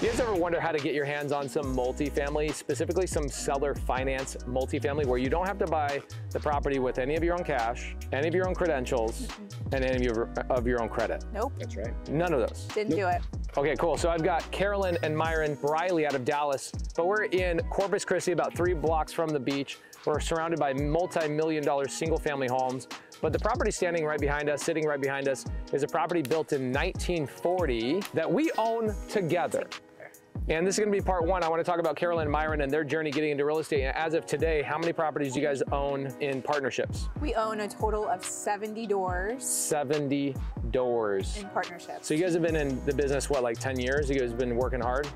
You guys ever wonder how to get your hands on some multifamily, specifically some seller finance multifamily, where you don't have to buy the property with any of your own cash, any of your own credentials, and any of your own credit? Nope. That's right. None of those. Didn't do it. Okay, cool. So I've got Karolyn and Miron Briley out of Dallas, but we're in Corpus Christi, about 3 blocks from the beach. We're surrounded by multi-million-dollar single-family homes. But the property standing right behind us, sitting right behind us, is a property built in 1940 that we own together. And this is gonna be part 1. I wanna talk about Karolyn and Miron and their journey getting into real estate. And as of today, how many properties do you guys own in partnerships? We own a total of 70 doors. 70 doors. In partnerships. So you guys have been in the business, what, like 10 years? You guys have been working hard?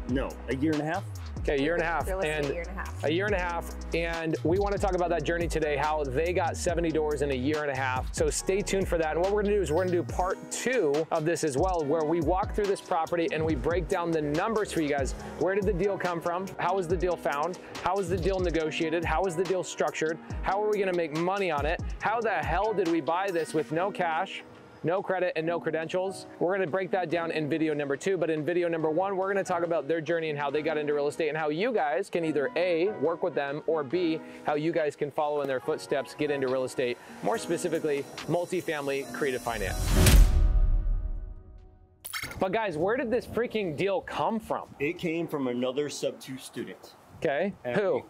No, a year and a half. Okay, a year and a half. And a year and a half. A year and a half. And we want to talk about that journey today, how they got 70 doors in a year and a half. So stay tuned for that. And what we're gonna do is we're gonna do part 2 of this as well, where we walk through this property and we break down the numbers for you guys. Where did the deal come from? How was the deal found? How was the deal negotiated? How was the deal structured? How are we gonna make money on it? How the hell did we buy this with no cash, no credit, and no credentials? We're gonna break that down in video number 2, but in video number 1, we're gonna talk about their journey and how they got into real estate and how you guys can either A, work with them, or B, how you guys can follow in their footsteps, get into real estate, more specifically, multifamily creative finance. But guys, where did this freaking deal come from? It came from another Subto student. Okay, who?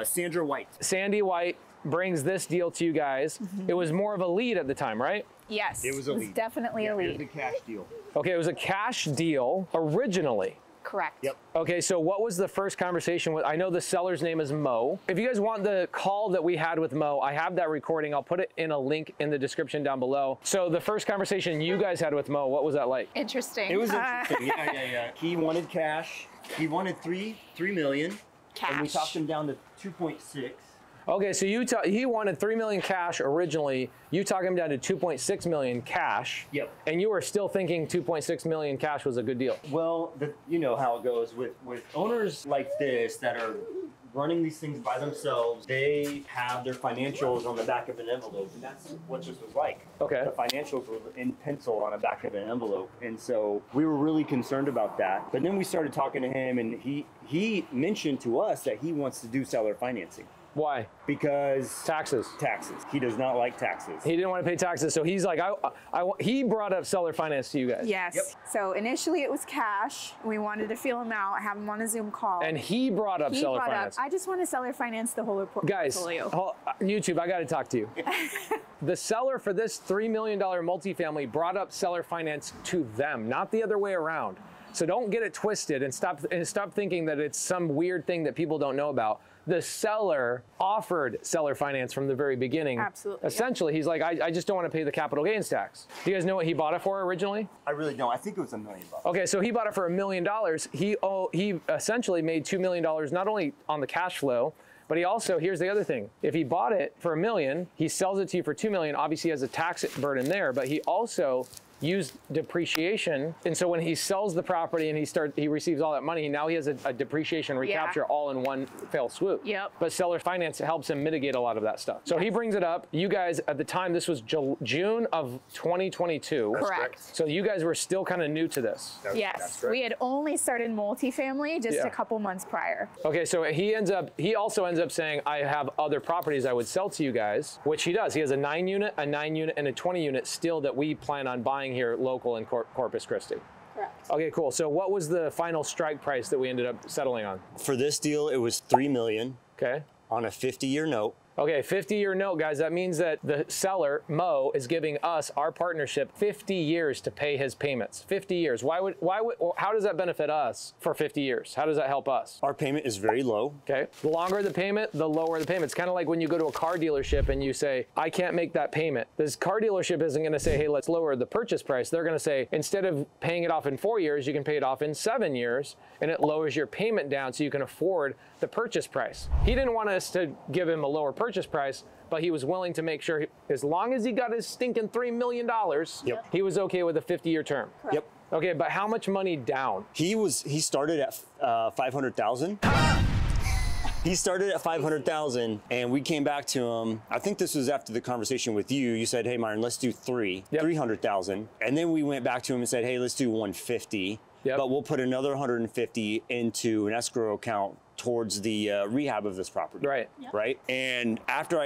Sandra White. Sandy White brings this deal to you guys. It was more of a lead at the time, right? Yes. It was a lead. Definitely a lead. It was a cash deal. Okay, it was a cash deal originally. Correct. Yep. Okay, so what was the first conversation with? I know the seller's name is Mo. If you guys want the call that we had with Mo, I have that recording. I'll put it in a link in the description down below. So the first conversation you guys had with Mo, what was that like? Interesting. It was interesting. Yeah. He wanted cash. He wanted $3 million. Cash. And we talked him down to 2.6. Okay, so he wanted $3 million cash originally. You talked him down to 2.6 million cash. Yep. And you were still thinking 2.6 million cash was a good deal. Well, you know how it goes with owners like this that are running these things by themselves. They have their financials on the back of an envelope, and that's what this was like. Okay. The financials were in pencil on the back of an envelope, and so we were really concerned about that. But then we started talking to him, and he mentioned to us that he wants to do seller financing. Why? Because taxes. Taxes. He does not like taxes. He didn't want to pay taxes, so he's like, he brought up seller finance to you guys. Yes. Yep. So initially it was cash. We wanted to feel him out, have him on a Zoom call. And he brought up seller finance. I just want to seller finance the whole portfolio. Guys, YouTube, I got to talk to you. The seller for this $3 million multifamily brought up seller finance to them, not the other way around. So don't get it twisted and stop thinking that it's some weird thing that people don't know about. The seller offered seller finance from the very beginning. Absolutely. Essentially, he's like, I just don't want to pay the capital gains tax. Do you guys know what he bought it for originally? I really don't. I think it was $1 million. Okay, so he bought it for $1 million. He essentially made $2 million, not only on the cash flow, but he also, here's the other thing. If he bought it for $1 million, he sells it to you for $2 million, obviously he has a tax burden there, but he also used depreciation. And so when he sells the property and he receives all that money, now he has a depreciation recapture all in one fell swoop. Yep. But seller finance helps him mitigate a lot of that stuff. So he brings it up. You guys, at the time, this was June of 2022. Correct. So you guys were still kind of new to this. Yes. We had only started multifamily just a couple months prior. Okay, so he also ends up saying, I have other properties I would sell to you guys, which he does. He has a 9-unit, a 9-unit, and a 20-unit still that we plan on buying here local in Corpus Christi. Correct. Okay, cool. So what was the final strike price that we ended up settling on? For this deal, it was $3 million. Okay. On a 50-year note. Okay, 50-year note, guys. That means that the seller, Mo, is giving us, our partnership, 50 years to pay his payments. 50 years. How does that benefit us for 50 years? How does that help us? Our payment is very low. Okay. The longer the payment, the lower the payment. It's kind of like when you go to a car dealership and you say, I can't make that payment. This car dealership isn't going to say, hey, let's lower the purchase price. They're going to say, instead of paying it off in 4 years, you can pay it off in 7 years, and it lowers your payment down so you can afford the purchase price. He didn't want us to give him a lower purchase price, but he was willing to make sure, as long as he got his stinking $3 million, he was okay with a 50-year term. Correct. Yep. Okay, but how much money down? He started at $500,000. He started at $500,000, and we came back to him. I think this was after the conversation with you. You said, "Hey, Myron, let's do $300,000," and then we went back to him and said, "Hey, let's do $150,000." but we'll put another 150 into an escrow account towards the rehab of this property. Right. Right. And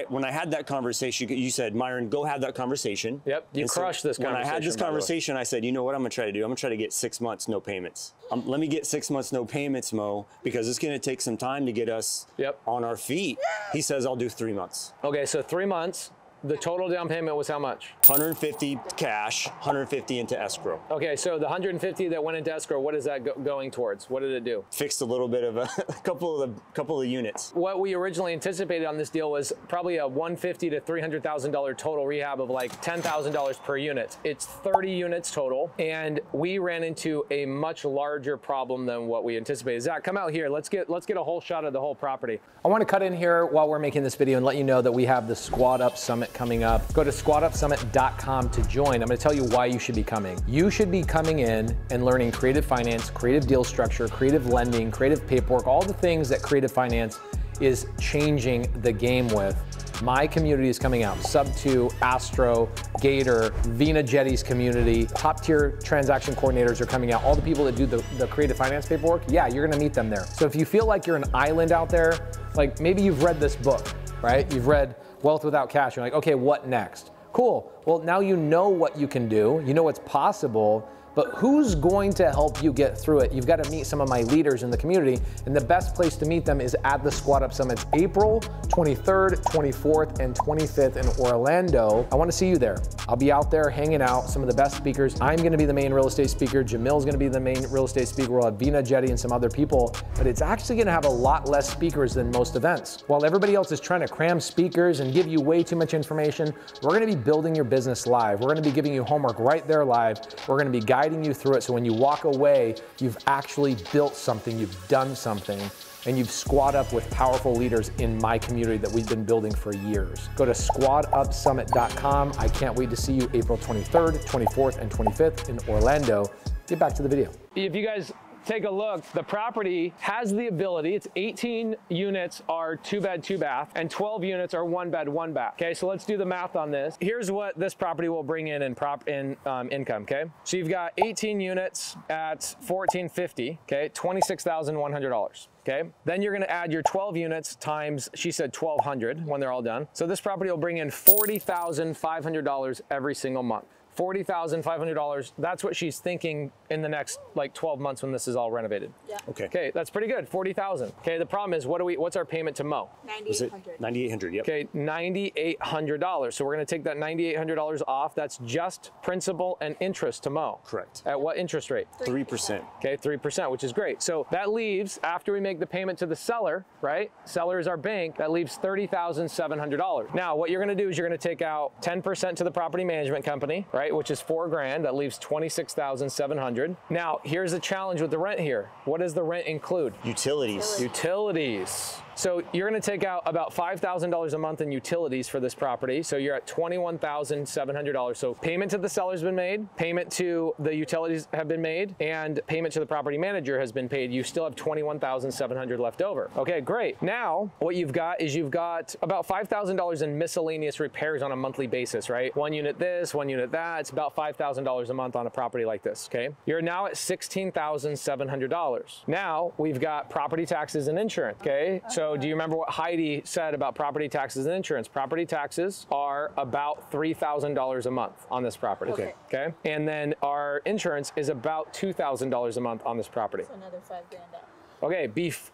when I had that conversation, you said, Myron, go have that conversation. Yep. You crushed this conversation. When I had this conversation, I said, you know what I'm going to try to do? I'm going to try to get 6 months, no payments. Let me get 6 months, no payments, Mo, because it's going to take some time to get us on our feet. He says, I'll do 3 months. Okay. So 3 months. The total down payment was how much? 150 cash, 150 into escrow. Okay, so the 150 that went into escrow, what is that going towards? What did it do? Fixed a little bit of a couple of units. What we originally anticipated on this deal was probably a $150,000 to $300,000 total rehab of like $10,000 per unit. It's 30 units total, and we ran into a much larger problem than what we anticipated. Zach, come out here. Let's get a whole shot of the whole property. I want to cut in here while we're making this video and let you know that we have the Squad Up Summit coming up. Go to squadupsummit.com to join. I'm going to tell you why you should be coming. You should be coming in and learning creative finance, creative deal structure, creative lending, creative paperwork, all the things that creative finance is changing the game with. My community is coming out. Subto, Astro, Gator, Vina Jetty's community, top tier transaction coordinators are coming out. All the people that do the creative finance paperwork, yeah, you're gonna meet them there. So if you feel like you're an island out there, like maybe you've read this book, right? You've read Wealth Without Cash. You're like, okay, what next? Cool. Well, now you know what you can do. You know what's possible. But who's going to help you get through it? You've got to meet some of my leaders in the community, and the best place to meet them is at the Squad Up Summit, April 23rd, 24th, and 25th in Orlando. I want to see you there. I'll be out there hanging out, some of the best speakers. I'm going to be the main real estate speaker. Jamil's going to be the main real estate speaker. We'll have Vina Jetty and some other people, but it's actually going to have a lot less speakers than most events. While everybody else is trying to cram speakers and give you way too much information, we're going to be building your business live. We're going to be giving you homework right there live. We're going to be guiding you through it, so when you walk away, you've actually built something, you've done something, and you've squad up with powerful leaders in my community that we've been building for years. Go to squadupsummit.com. I can't wait to see you April 23rd, 24th, and 25th in Orlando. Get back to the video. If you guys take a look, the property has the ability, it's 18 units are 2-bed, 2-bath, and 12 units are 1-bed, 1-bath. Okay, so let's do the math on this. Here's what this property will bring in income, okay? So you've got 18 units at $1,450, okay, $26,100. Okay, then you're gonna add your 12 units times, she said 1,200 when they're all done. So this property will bring in $40,500 every single month. $40,500. That's what she's thinking in the next like 12 months when this is all renovated. Yeah. Okay. Okay, that's pretty good. 40,000. Okay, the problem is what's our payment to Mo? $9,800. $9,800. Yep. Okay, $9,800. So we're going to take that $9,800 off. That's just principal and interest to Mo. Correct. At what interest rate? 3%. Okay, 3%, which is great. So that leaves, after we make the payment to the seller, right? Seller is our bank, that leaves $30,700. Now, what you're going to do is you're going to take out 10% to the property management company, right? Which is $4,000. That leaves $26,700. Now, here's the challenge with the rent here. What does the rent include? Utilities. Utilities. So you're going to take out about $5,000 a month in utilities for this property. So you're at $21,700. So payment to the seller's been made, payment to the utilities have been made, and payment to the property manager has been paid. You still have $21,700 left over. Okay, great. Now, what you've got is you've got about $5,000 in miscellaneous repairs on a monthly basis, right? One unit this, one unit that. It's about $5,000 a month on a property like this, okay? You're now at $16,700. Now, we've got property taxes and insurance, okay? So do you remember what Heidi said about property taxes and insurance? Property taxes are about $3,000 a month on this property. Okay. Okay. And then our insurance is about $2,000 a month on this property. So another $5,000 out.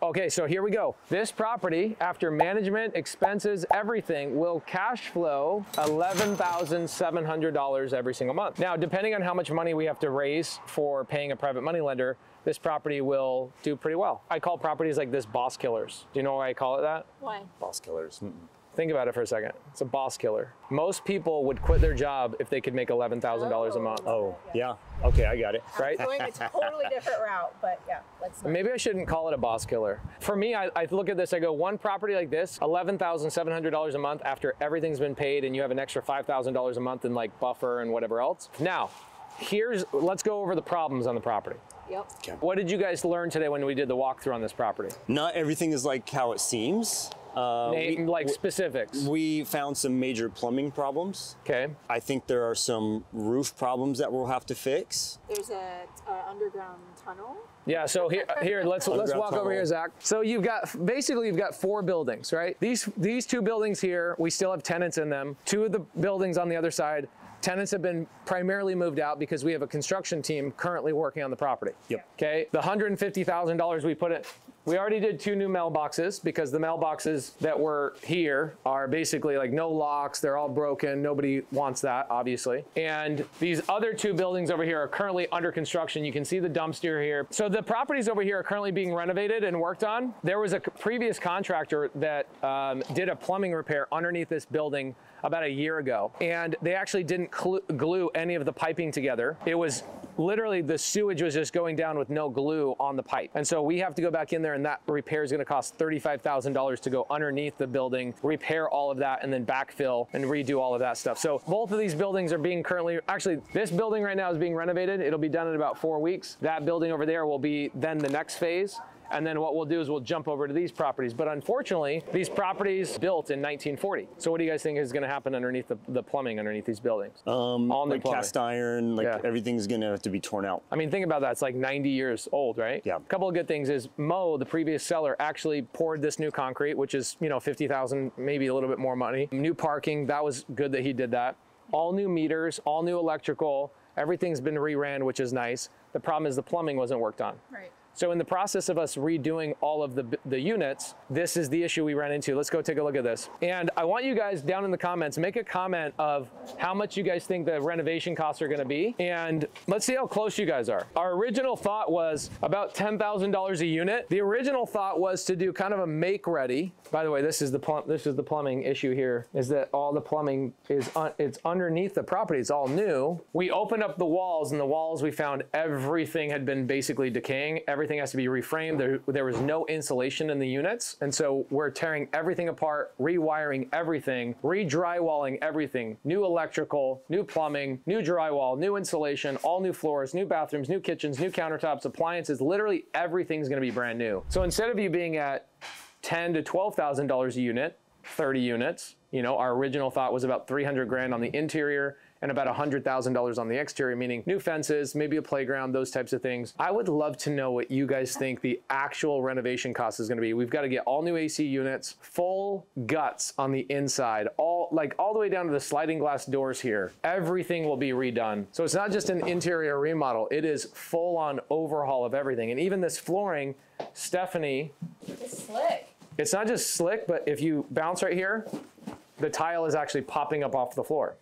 Okay, so here we go. This property, after management, expenses, everything, will cash flow $11,700 every single month. Now, depending on how much money we have to raise for paying a private money lender, this property will do pretty well. I call properties like this boss killers. Do you know why I call it that? Why? Boss killers. Think about it for a second. It's a boss killer. Most people would quit their job if they could make $11,000 a month. Oh, yeah. Okay, I got it. Right? I'm going a totally different route, but yeah, let's not. Maybe I shouldn't call it a boss killer. For me, I look at this, I go, one property like this, $11,700 a month after everything's been paid and you have an extra $5,000 a month in like buffer and whatever else. Now, let's go over the problems on the property. Yep. Okay. What did you guys learn today when we did the walkthrough on this property? Not everything is like how it seems. Name, like specifics. We found some major plumbing problems. Okay. I think there are some roof problems that we'll have to fix. There's a underground tunnel. Yeah, so here let's walk over here, Zach. So you've got 4 buildings, right? These 2 buildings here, we still have tenants in them. 2 of the buildings on the other side, tenants have been primarily moved out because we have a construction team currently working on the property. Yep. Okay, the $150,000 we put in, we already did 2 new mailboxes because the mailboxes that were here are basically like no locks, they're all broken, nobody wants that, obviously. And these other 2 buildings over here are currently under construction. You can see the dumpster here. So the properties over here are currently being renovated and worked on. There was a previous contractor that did a plumbing repair underneath this building about a year ago, and they actually didn't glue any of the piping together. It was literally the sewage was just going down with no glue on the pipe. And so we have to go back in there, and that repair is going to cost $35,000 to go underneath the building, repair all of that, and then backfill and redo all of that stuff. So both of these buildings are being actually this building right now is being renovated. It'll be done in about 4 weeks. That building over there will be then the next phase. And then what we'll do is we'll jump over to these properties. But unfortunately, these properties built in 1940. So what do you guys think is going to happen underneath the plumbing underneath these buildings? All new like cast iron, like everything's going to have to be torn out. I mean, think about that. It's like 90 years old, right? Yeah. A couple of good things is Mo, the previous seller, actually poured this new concrete, which is, $50,000, maybe a little bit more money. New parking, that was good that he did that. All new meters, all new electrical, everything's been re-ran, which is nice. The problem is the plumbing wasn't worked on. Right. So in the process of us redoing all of the units, this is the issue we ran into. Let's go take a look at this. And I want you guys down in the comments, make a comment of how much you guys think the renovation costs are gonna be. And let's see how close you guys are. Our original thought was about $10,000 a unit. The original thought was to do kind of a make ready. By the way, this is the plumbing issue here, is that all the plumbing it's underneath the property. It's all new. We opened up the walls, and the walls we found everything had been basically decaying. Everything has to be reframed. There was no insulation in the units. And so we're tearing everything apart, rewiring everything, re-drywalling everything, new electrical, new plumbing, new drywall, new insulation, all new floors, new bathrooms, new kitchens, new countertops, appliances, literally everything's gonna be brand new. So instead of you being at $10,000 to $12,000 a unit, 30 units, our original thought was about 300 grand on the interior and about $100,000 on the exterior, meaning new fences, maybe a playground, those types of things. I would love to know what you guys think the actual renovation cost is gonna be. We've got to get all new AC units, full guts on the inside, all the way down to the sliding glass doors here. Everything will be redone. So it's not just an interior remodel, it is full on overhaul of everything. And even this flooring, Stephanie. It's slick. It's not just slick, but if you bounce right here, the tile is actually popping up off the floor.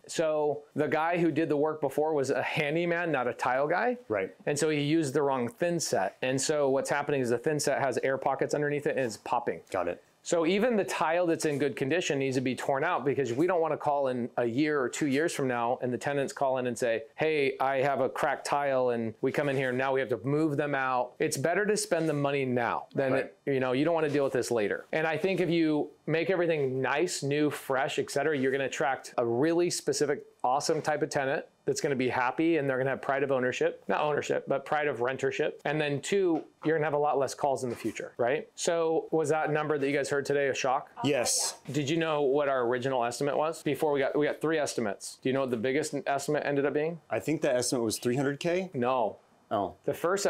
So the guy who did the work before was a handyman, not a tile guy. Right. And so he used the wrong thin set. And so what's happening is the thin set has air pockets underneath it and it's popping. Got it. So even the tile that's in good condition needs to be torn out, because we don't want to call in a year or 2 years from now and the tenants call in and say, hey, I have a cracked tile, and we come in here and now we have to move them out. It's better to spend the money now than, you don't want to deal with this later. And I think if you make everything nice, new, fresh, etc., you're going to attract a really specific, awesome type of tenant that's going to be happy, and they're going to have pride of ownership, not ownership, but pride of rentership. And then 2, you're going to have a lot less calls in the future, right? So was that number that you guys heard today a shock? Yes. Did you know what our original estimate was? Before we got 3 estimates. Do you know what the biggest estimate ended up being? I think the estimate was 300K. No. Oh. The first,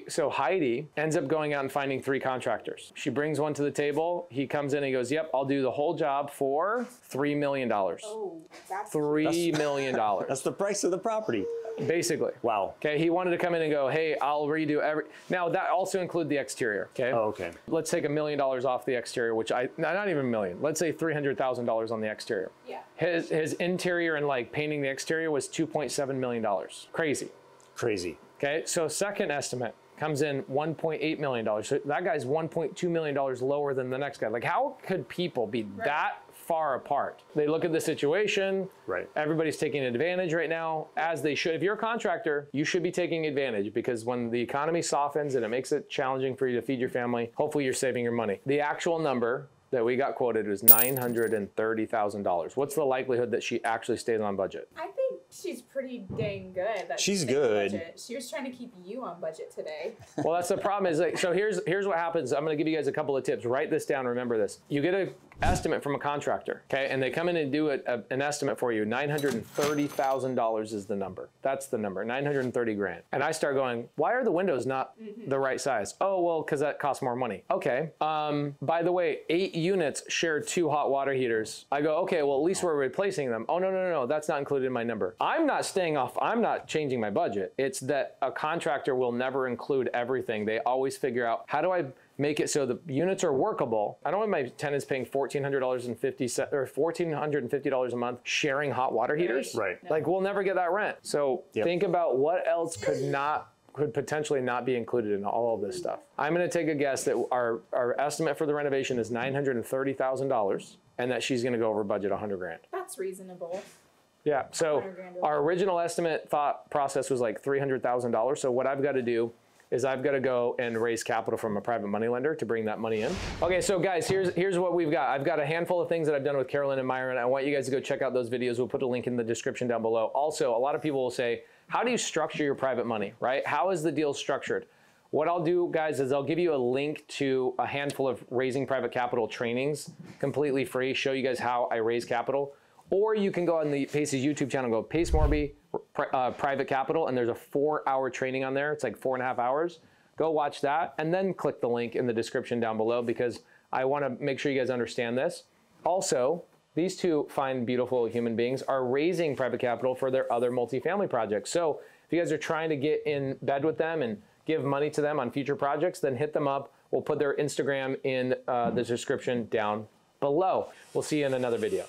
so Heidi ends up going out and finding 3 contractors. She brings one to the table. He comes in and he goes, yep, I'll do the whole job for $3 million. Oh, that's $3 million. That's the price of the property. Basically. Wow. Okay, he wanted to come in and go, hey, I'll redo now that also include the exterior, okay? Oh, okay. Let's take $1 million off the exterior, which not even $1 million. Let's say $300,000 on the exterior. Yeah. His interior and painting the exterior was $2.7 million. Crazy. Crazy. Okay, so second estimate comes in $1.8 million. So that guy's $1.2 million lower than the next guy. How could people be that far apart? They look at the situation. Right. Everybody's taking advantage right now, as they should. If you're a contractor, you should be taking advantage, because when the economy softens and it makes it challenging for you to feed your family, hopefully you're saving your money. The actual number that we got quoted was $930,000. What's the likelihood that she actually stayed on budget? I think She's pretty dang good. That's She's good. Budget. She was trying to keep you on budget today. Well, that's the problem is like, so here's what happens. I'm going to give you guys a couple of tips. Write this down. Remember this. You get an estimate from a contractor, okay? And they come in and do an estimate for you. $930,000 is the number. That's the number, 930 grand. And I start going, why are the windows not the right size? Oh, well, because that costs more money. Okay. By the way, 8 units share 2 hot water heaters. I go, okay, well, at least we're replacing them. Oh, no, that's not included in my number. I'm not changing my budget. It's that a contractor will never include everything. They always figure out, how do I make it so the units are workable? I don't want my tenants paying $1,450 a month sharing hot water heaters. Right. Like, we'll never get that rent. So think about what else could potentially not be included in all of this stuff. I'm going to take a guess that our estimate for the renovation is $930,000 and that she's going to go over budget 100 grand. That's reasonable. Yeah, so our original estimate thought process was like $300,000. So what I've got to do is I've got to go and raise capital from a private money lender to bring that money in. Okay, so guys, here's what we've got. I've got a handful of things that I've done with Karolyn and Miron. I want you guys to go check out those videos. We'll put a link in the description down below. Also, a lot of people will say, how do you structure your private money, right? How is the deal structured? What I'll do, guys, is I'll give you a link to a handful of raising private capital trainings, completely free, show you guys how I raise capital. Or you can go on the Pace's YouTube channel, go Pace Morby Private Capital, and there's a 4-hour training on there. It's like 4.5 hours. Go watch that, and then click the link in the description down below because I want to make sure you guys understand this. Also, these two fine, beautiful human beings are raising private capital for their other multifamily projects. So if you guys are trying to get in bed with them and give money to them on future projects, then hit them up. We'll put their Instagram in the description down below. We'll see you in another video.